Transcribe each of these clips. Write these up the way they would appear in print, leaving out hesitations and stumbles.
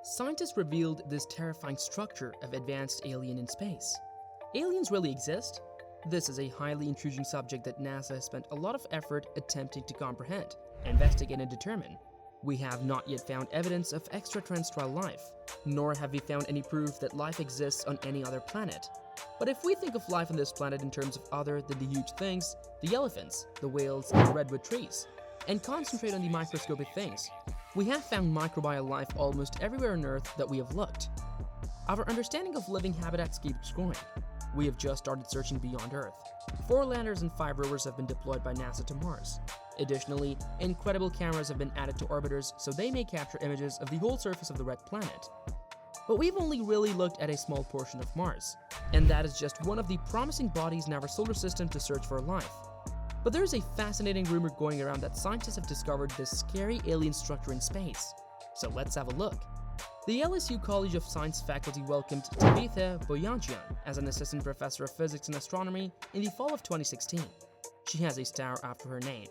Scientists revealed this terrifying structure of advanced alien in space. Aliens really exist? This is a highly intriguing subject that NASA has spent a lot of effort attempting to comprehend, investigate, and determine. We have not yet found evidence of extraterrestrial life, nor have we found any proof that life exists on any other planet. But if we think of life on this planet in terms of other than the huge things, the elephants, the whales, and the redwood trees, and concentrate on the microscopic things, we have found microbial life almost everywhere on Earth that we have looked. Our understanding of living habitats keeps growing. We have just started searching beyond Earth. 4 landers and 5 rovers have been deployed by NASA to Mars. Additionally, incredible cameras have been added to orbiters so they may capture images of the whole surface of the red planet. But we've only really looked at a small portion of Mars, and that is just one of the promising bodies in our solar system to search for life. But there's a fascinating rumor going around that scientists have discovered this scary alien structure in space. So let's have a look. The LSU College of Science faculty welcomed Tabitha Boyajian as an assistant professor of physics and astronomy in the fall of 2016. She has a star after her name.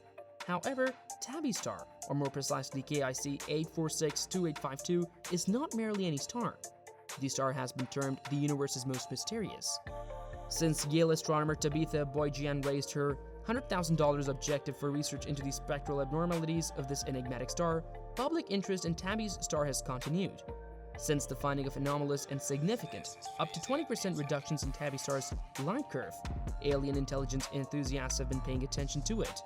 However, Tabby's star, or more precisely KIC 8462852, is not merely any star. The star has been termed the universe's most mysterious. Since Yale astronomer Tabitha Boyajian raised her $100,000 objective for research into the spectral abnormalities of this enigmatic star, public interest in Tabby's star has continued. Since the finding of anomalous and significant, up to 20% reductions in Tabby star's light curve, alien intelligence enthusiasts have been paying attention to it.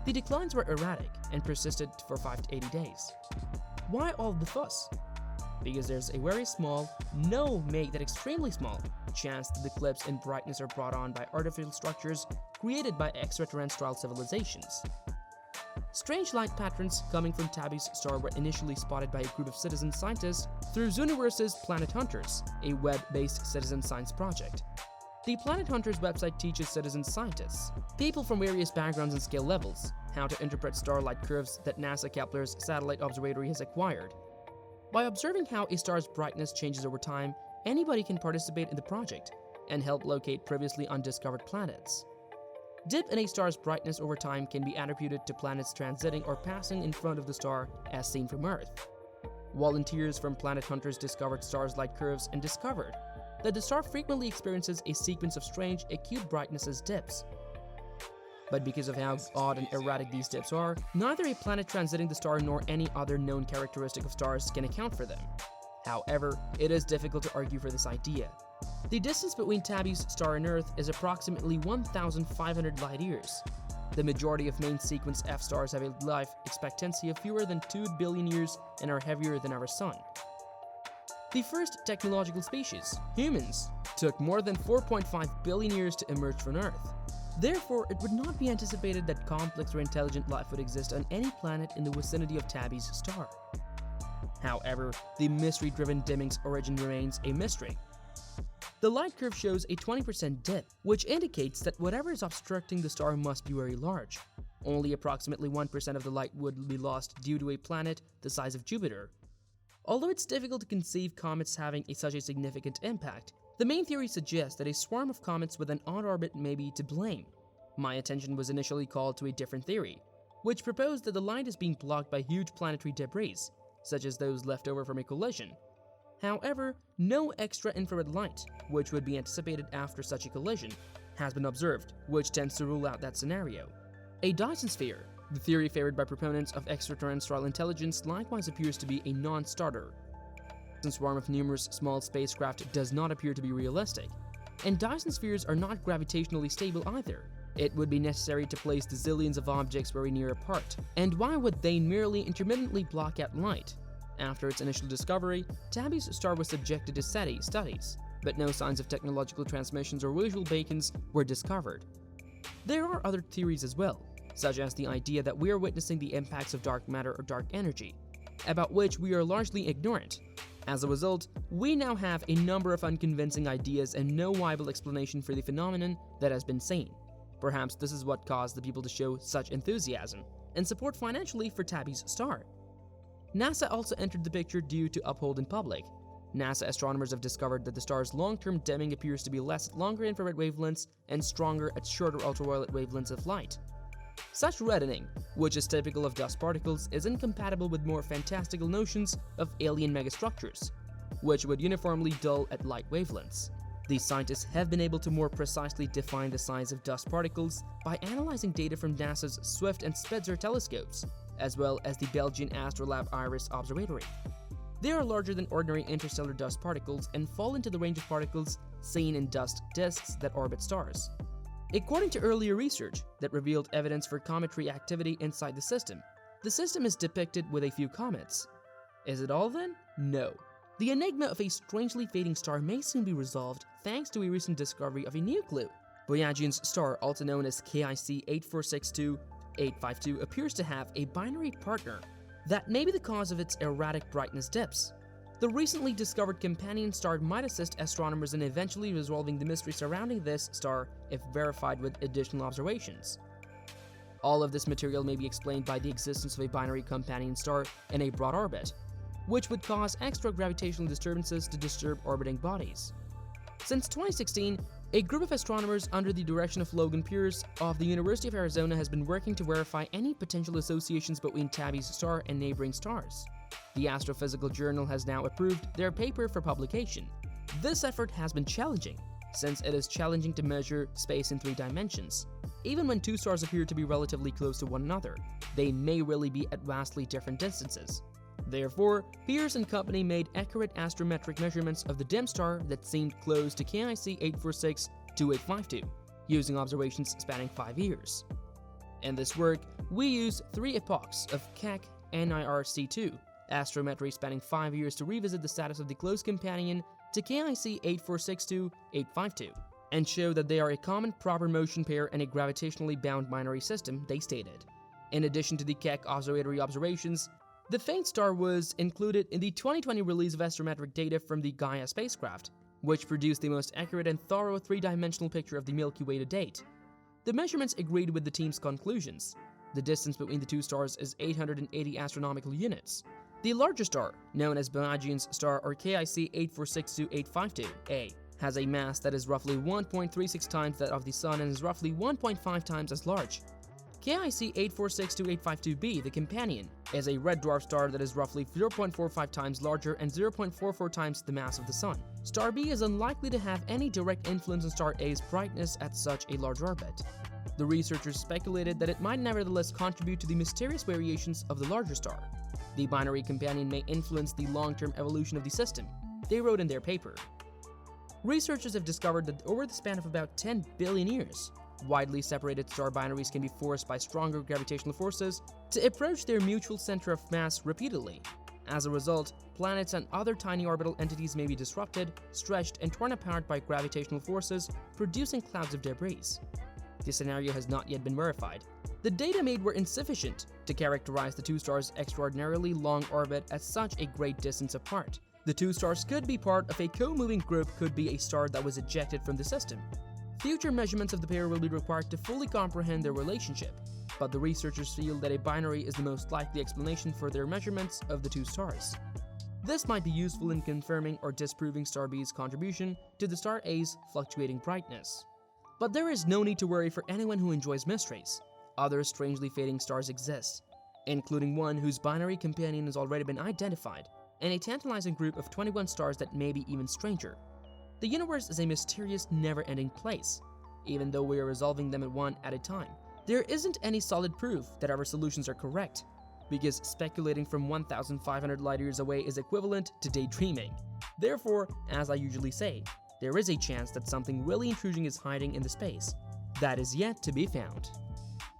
The declines were erratic and persisted for 5 to 80 days. Why all the fuss? Because there's a very small, make that extremely small, chance that the clips in brightness are brought on by artificial structures created by extraterrestrial civilizations. Strange light patterns coming from Tabby's star were initially spotted by a group of citizen scientists through Zooniverse's Planet Hunters, a web-based citizen science project. The Planet Hunters website teaches citizen scientists, people from various backgrounds and skill levels, how to interpret starlight curves that NASA Kepler's satellite observatory has acquired. By observing how a star's brightness changes over time, anybody can participate in the project and help locate previously undiscovered planets. Dip in a star's brightness over time can be attributed to planets transiting or passing in front of the star as seen from Earth. Volunteers from Planet Hunters discovered stars' light curves and discovered that the star frequently experiences a sequence of strange, acute brightnesses dips. But because of how odd and erratic these dips are, neither a planet transiting the star nor any other known characteristic of stars can account for them. However, it is difficult to argue for this idea. The distance between Tabby's star and Earth is approximately 1,500 light-years. The majority of main sequence F stars have a life expectancy of fewer than 2 billion years and are heavier than our Sun. The first technological species, humans, took more than 4.5 billion years to emerge from Earth. Therefore, it would not be anticipated that complex or intelligent life would exist on any planet in the vicinity of Tabby's star. However, the mystery-driven dimming's origin remains a mystery. The light curve shows a 20% dip, which indicates that whatever is obstructing the star must be very large. Only approximately 1% of the light would be lost due to a planet the size of Jupiter. Although it's difficult to conceive comets having such a significant impact, the main theory suggests that a swarm of comets with an odd orbit may be to blame. My attention was initially called to a different theory, which proposed that the light is being blocked by huge planetary debris, such as those left over from a collision. However, no extra infrared light, which would be anticipated after such a collision, has been observed, which tends to rule out that scenario. A Dyson sphere, the theory favored by proponents of extraterrestrial intelligence, likewise appears to be a non-starter. The swarm of numerous small spacecraft does not appear to be realistic, and Dyson spheres are not gravitationally stable either. It would be necessary to place the zillions of objects very near apart, and why would they merely intermittently block out light? After its initial discovery, Tabby's star was subjected to SETI studies, but no signs of technological transmissions or visual beacons were discovered. There are other theories as well, such as the idea that we are witnessing the impacts of dark matter or dark energy, about which we are largely ignorant. As a result, we now have a number of unconvincing ideas and no viable explanation for the phenomenon that has been seen. Perhaps this is what caused the people to show such enthusiasm and support financially for Tabby's star. NASA also entered the picture due to uphold in public. NASA astronomers have discovered that the star's long-term dimming appears to be less at longer infrared wavelengths and stronger at shorter ultraviolet wavelengths of light. Such reddening, which is typical of dust particles, is incompatible with more fantastical notions of alien megastructures, which would uniformly dull at light wavelengths. These scientists have been able to more precisely define the size of dust particles by analyzing data from NASA's Swift and Spitzer telescopes, as well as the Belgian Astrolab Iris Observatory. They are larger than ordinary interstellar dust particles and fall into the range of particles seen in dust disks that orbit stars. According to earlier research that revealed evidence for cometary activity inside the system is depicted with a few comets. Is it all then? No. The enigma of a strangely fading star may soon be resolved thanks to a recent discovery of a new clue. Boyajian's star, also known as KIC 8462852, appears to have a binary partner that may be the cause of its erratic brightness dips. The recently discovered companion star might assist astronomers in eventually resolving the mystery surrounding this star if verified with additional observations. All of this material may be explained by the existence of a binary companion star in a broad orbit, which would cause extra gravitational disturbances to disturb orbiting bodies. Since 2016, a group of astronomers under the direction of Logan Pierce of the University of Arizona has been working to verify any potential associations between Tabby's star and neighboring stars. The Astrophysical Journal has now approved their paper for publication. This effort has been challenging, since it is challenging to measure space in 3 dimensions. Even when 2 stars appear to be relatively close to one another, they may really be at vastly different distances. Therefore, Pierce and company made accurate astrometric measurements of the dim star that seemed close to KIC 8462852, using observations spanning 5 years. In this work, we used 3 epochs of Keck NIRC2 astrometry spanning 5 years to revisit the status of the close companion to KIC 8462852 and show that they are a common proper motion pair in a gravitationally bound binary system, they stated. In addition to the Keck observatory observations, the faint star was included in the 2020 release of astrometric data from the Gaia spacecraft, which produced the most accurate and thorough 3-dimensional picture of the Milky Way to date. The measurements agreed with the team's conclusions. The distance between the 2 stars is 880 astronomical units. The larger star, known as Boyajian's star or KIC 8462852a, has a mass that is roughly 1.36 times that of the Sun and is roughly 1.5 times as large. KIC 8462852b, the companion, is a red dwarf star that is roughly 0.45 times larger and 0.44 times the mass of the Sun. Star B is unlikely to have any direct influence on Star A's brightness at such a large orbit. The researchers speculated that it might nevertheless contribute to the mysterious variations of the larger star. The binary companion may influence the long-term evolution of the system, they wrote in their paper. Researchers have discovered that over the span of about 10 billion years, widely separated star binaries can be forced by stronger gravitational forces to approach their mutual center of mass repeatedly. As a result, planets and other tiny orbital entities may be disrupted, stretched, and torn apart by gravitational forces, producing clouds of debris. This scenario has not yet been verified. The data made were insufficient to characterize the 2 stars' extraordinarily long orbit at such a great distance apart. The 2 stars could be part of a co-moving group, could be a star that was ejected from the system. Future measurements of the pair will be required to fully comprehend their relationship, but the researchers feel that a binary is the most likely explanation for their measurements of the 2 stars. This might be useful in confirming or disproving Star B's contribution to the Star A's fluctuating brightness. But there is no need to worry for anyone who enjoys mysteries. Other strangely fading stars exist, including one whose binary companion has already been identified, and a tantalizing group of 21 stars that may be even stranger. The universe is a mysterious, never-ending place, even though we are resolving them one at a time. There isn't any solid proof that our solutions are correct, because speculating from 1,500 light-years away is equivalent to daydreaming. Therefore, as I usually say, there is a chance that something really intriguing is hiding in the space that is yet to be found.